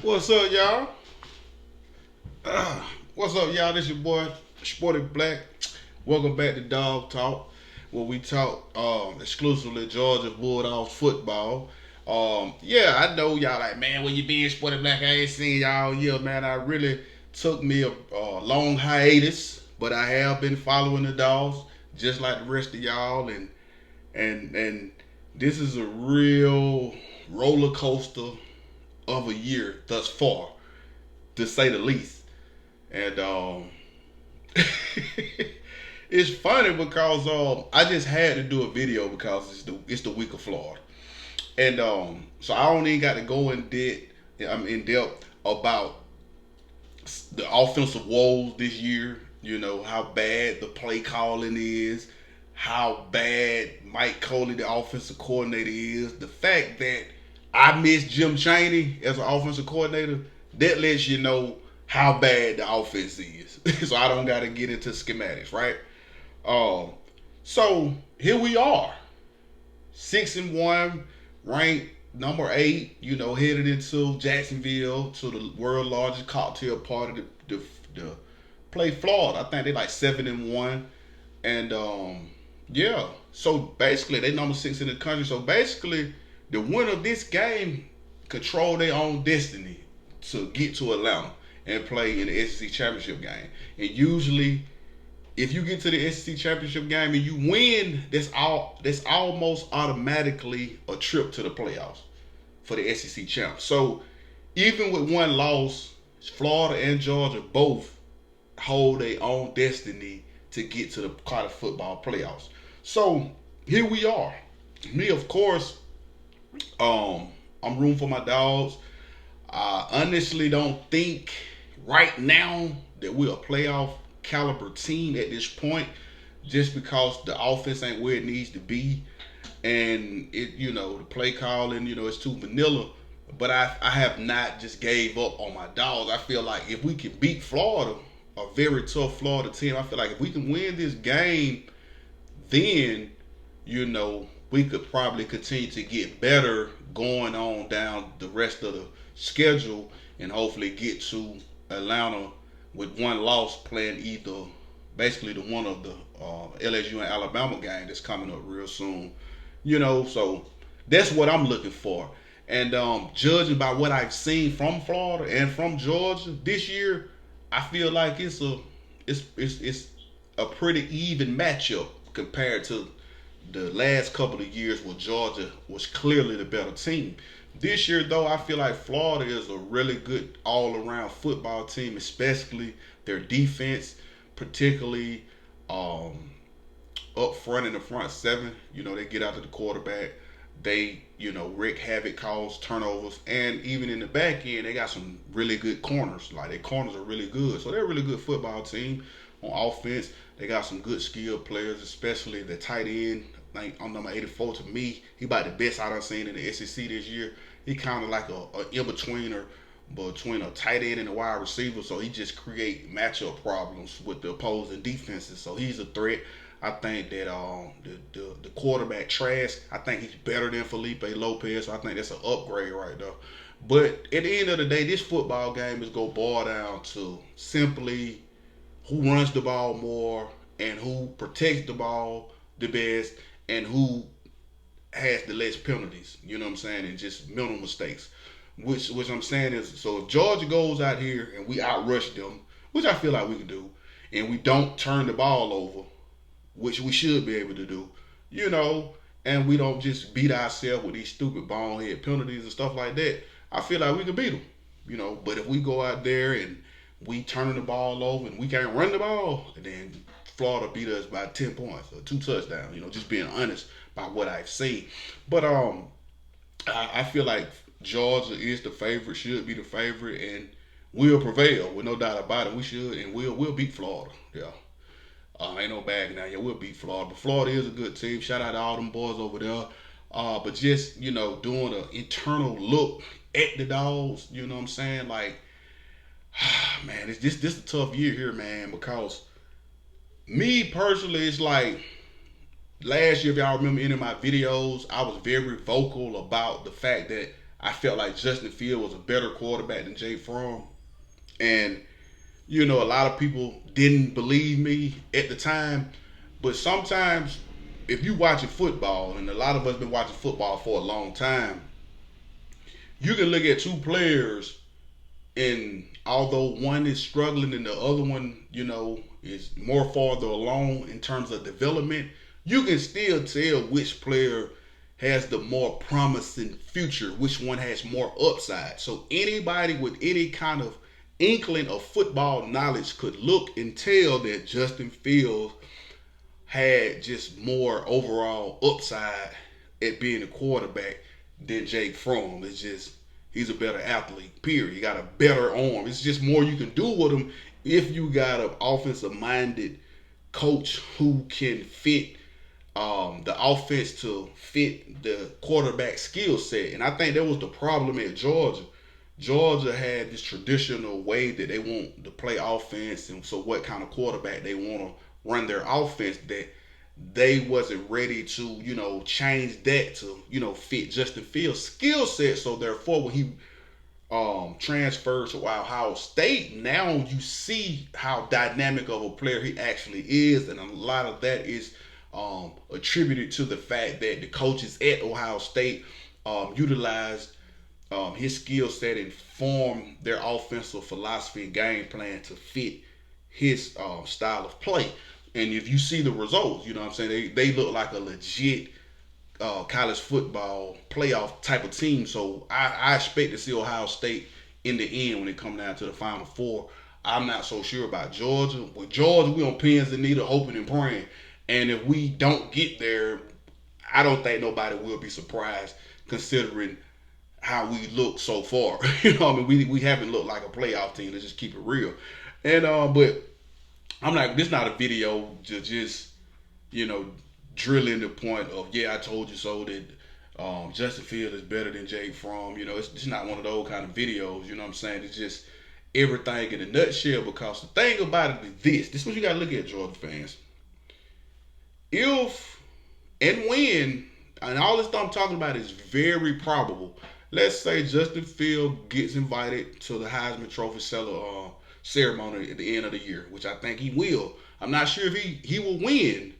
What's up, y'all? What's up, y'all? This your boy, Sporty Black. Welcome back to Dog Talk, where we talk exclusively Georgia Bulldogs football. Yeah, I know y'all like, man, where you been, Sporty Black? I ain't seen y'all here, man. I really took me a long hiatus, but I have been following the Dogs just like the rest of y'all, and this is a real roller coaster of a year thus far, to say the least. And it's funny because I just had to do a video because it's the week of Florida, and so I don't even got to go in depth about the offensive woes this year. You know how bad the play calling is, how bad Mike Coley, the offensive coordinator, is. The fact that I miss Jim Chaney as an offensive coordinator, that lets you know how bad the offense is. So I don't got to get into schematics, right? Um, so here we are, 6-1, ranked number 8. You know, headed into Jacksonville to the world largest cocktail party to play Florida. I think they like 7-1, and yeah. So basically, they number 6 in the country. So basically, the winner of this game control their own destiny to get to Atlanta and play in the SEC championship game. And usually, if you get to the SEC championship game and you win, that's almost automatically a trip to the playoffs for the SEC champ. So even with one loss, Florida and Georgia both hold their own destiny to get to the college football playoffs. So here we are. Me, of course, I'm rooting for my dogs. I honestly don't think right now that we're a playoff caliber team at this point, just because the offense ain't where it needs to be, and the play calling, it's too vanilla. But I have not just gave up on my dogs. I feel like if we can beat Florida, a very tough Florida team, I feel like if we can win this game, then we could probably continue to get better going on down the rest of the schedule, and hopefully get to Atlanta with one loss, playing either basically the one of the LSU and Alabama game that's coming up real soon. So that's what I'm looking for. And judging by what I've seen from Florida and from Georgia this year, I feel like it's a pretty even matchup compared to the last couple of years where Georgia was clearly the better team. This year, though, I feel like Florida is a really good all-around football team, especially their defense, particularly up front in the front seven. They get out to the quarterback. They, wreak havoc, cause turnovers, and even in the back end, they got some really good corners. Like, their corners are really good, so they're a really good football team. On offense, they got some good skilled players, especially the tight end. Like, on number 84, to me, he about the best I done seen in the SEC this year. He kind of like a in-betweener between a tight end and a wide receiver, so he just create matchup problems with the opposing defenses. So he's a threat. I think that the quarterback Trask, I think he's better than Felipe Lopez. So I think that's an upgrade right there. But at the end of the day, this football game is going to boil down to simply who runs the ball more and who protects the ball the best and who has the less penalties. You know what I'm saying? And just mental mistakes. Which I'm saying is, so if Georgia goes out here and we outrush them, which I feel like we can do, and we don't turn the ball over, which we should be able to do, and we don't just beat ourselves with these stupid bonehead penalties and stuff like that, I feel like we can beat them. But if we go out there and we turn the ball over and we can't run the ball, and then Florida beat us by 10 points or 2 touchdowns, just being honest by what I've seen. But I feel like Georgia is the favorite, should be the favorite, and will prevail with no doubt about it. We should, and we'll beat Florida. Yeah. Ain't no bag now. Yeah, we'll beat Florida. But Florida is a good team. Shout out to all them boys over there. But just, doing an internal look at the dogs, you know what I'm saying? Like, man, it's this a tough year here, man, because me personally, it's like last year, if y'all remember any of my videos, I was very vocal about the fact that I felt like Justin Field was a better quarterback than Jake Fromm. And, you know, a lot of people didn't believe me at the time. But sometimes, if you watching football, and a lot of us been watching football for a long time, you can look at two players, and although one is struggling and the other one, you know, is more farther along in terms of development, you can still tell which player has the more promising future, which one has more upside. So anybody with any kind of inkling of football knowledge could look and tell that Justin Fields had just more overall upside at being a quarterback than Jake Fromm. It's just he's a better athlete. Period. He got a better arm. It's just more you can do with him if you got an offensive minded coach who can fit the offense to fit the quarterback skill set. And I think that was the problem at Georgia. Georgia had this traditional way that they want to play offense, and so what kind of quarterback they want to run their offense, that they wasn't ready to, you know, change that to, you know, fit Justin Fields' skill set. So therefore, when he transfers to Ohio State, now you see how dynamic of a player he actually is, and a lot of that is attributed to the fact that the coaches at Ohio State utilized his skill set and form their offensive philosophy and game plan to fit his style of play. And if you see the results, you know what I'm saying, they look like a legit college football playoff type of team. So I expect to see Ohio State in the end when it comes down to the Final Four. I'm not so sure about Georgia. With Georgia, we on pins and needles, hoping and praying. And if we don't get there, I don't think nobody will be surprised considering how we look so far. You know, I mean, we haven't looked like a playoff team. Let's just keep it real. And but I'm like, this not a video to just, you know, drilling the point of, yeah, I told you so, that Justin Field is better than Jake Fromm. You know, it's not one of those kind of videos. You know what I'm saying? It's just everything in a nutshell. Because the thing about it is this is what you got to look at, Jordan fans. If and when, and all this stuff I'm talking about is very probable. Let's say Justin Field gets invited to the Heisman Trophy ceremony at the end of the year, which I think he will. I'm not sure if he will win.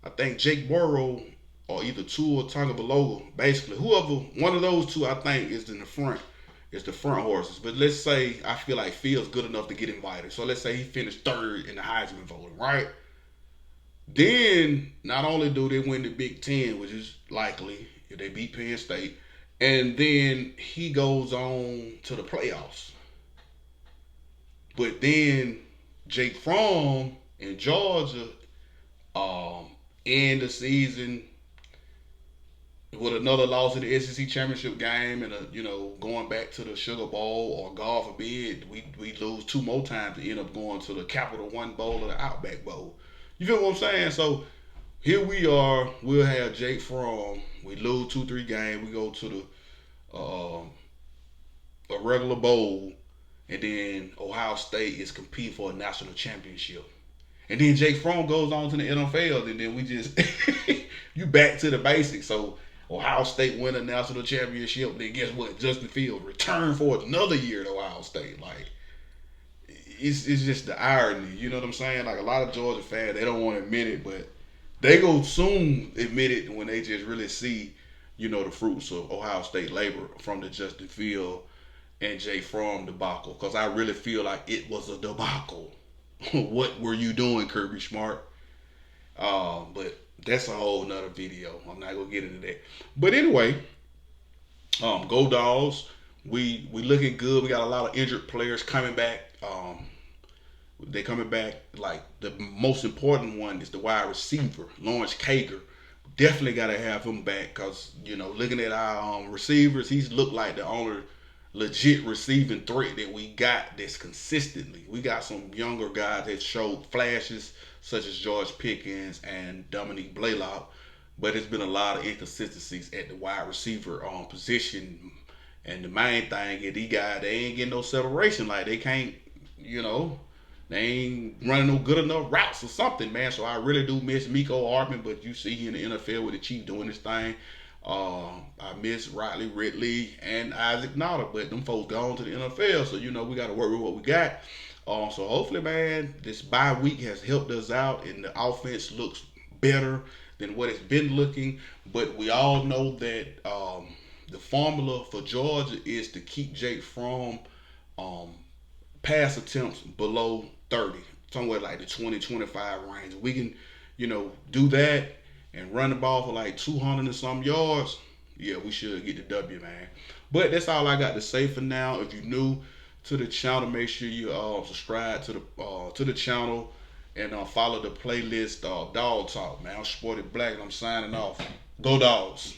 I think Jake Burrow or either Tua or Tagovailoa, basically whoever one of those two, I think is in the front. Is the front horses. But let's say I feel like Field's good enough to get invited. So let's say he finished third in the Heisman voting, right? Then not only do they win the Big Ten, which is likely if they beat Penn State, and then he goes on to the playoffs. But then Jake Fromm in Georgia end the season with another loss in the SEC championship game, and going back to the Sugar Bowl, or God forbid we lose two more times to end up going to the Capital One Bowl or the Outback Bowl. You feel what I'm saying? So here we are. We'll have Jake Fromm. We lose 2-3 games. We go to the a regular bowl, and then Ohio State is competing for a national championship. And then Jake Fromm goes on to the NFL, and then we just you back to the basics. So Ohio State win a national championship. Then guess what? Justin Fields returned for another year at Ohio State. Like, it's just the irony. You know what I'm saying? Like, a lot of Georgia fans, they don't want to admit it, but they go soon admit it when they just really see, the fruits of Ohio State labor from the Justin Fields and Jake Fromm debacle. Because I really feel like it was a debacle. What were you doing, Kirby Smart? But that's a whole nother video. I'm not gonna get into that. But anyway, go Dogs. We looking good. We got a lot of injured players coming back. They coming back. Like, the most important one is the wide receiver, Lawrence Cager. Definitely got to have him back, because looking at our receivers, he's looked like the only legit receiving threat that we got that's consistently. We got some younger guys that showed flashes, such as George Pickens and Dominique Blaylock, but it's been a lot of inconsistencies at the wide receiver position. And the main thing is these guys, they ain't getting no separation. Like, they can't, they ain't running no good enough routes or something, man. So I really do miss Miko Hardman, but you see he in the NFL with the Chiefs doing this thing. I miss Ridley and Isaac Nada, but them folks gone to the NFL, so we got to work with what we got. So hopefully, man, this bye week has helped us out, and the offense looks better than what it's been looking. But we all know that the formula for Georgia is to keep Jake Fromm um, pass attempts below 30, somewhere like the 20-25 range. We can, do that and run the ball for like 200 and some yards. Yeah, we should get the W, man. But that's all I got to say for now. If you're new to the channel, make sure you subscribe to the channel and follow the playlist Dog Talk, man. I'm Sporty Black and I'm signing off. Go Dogs.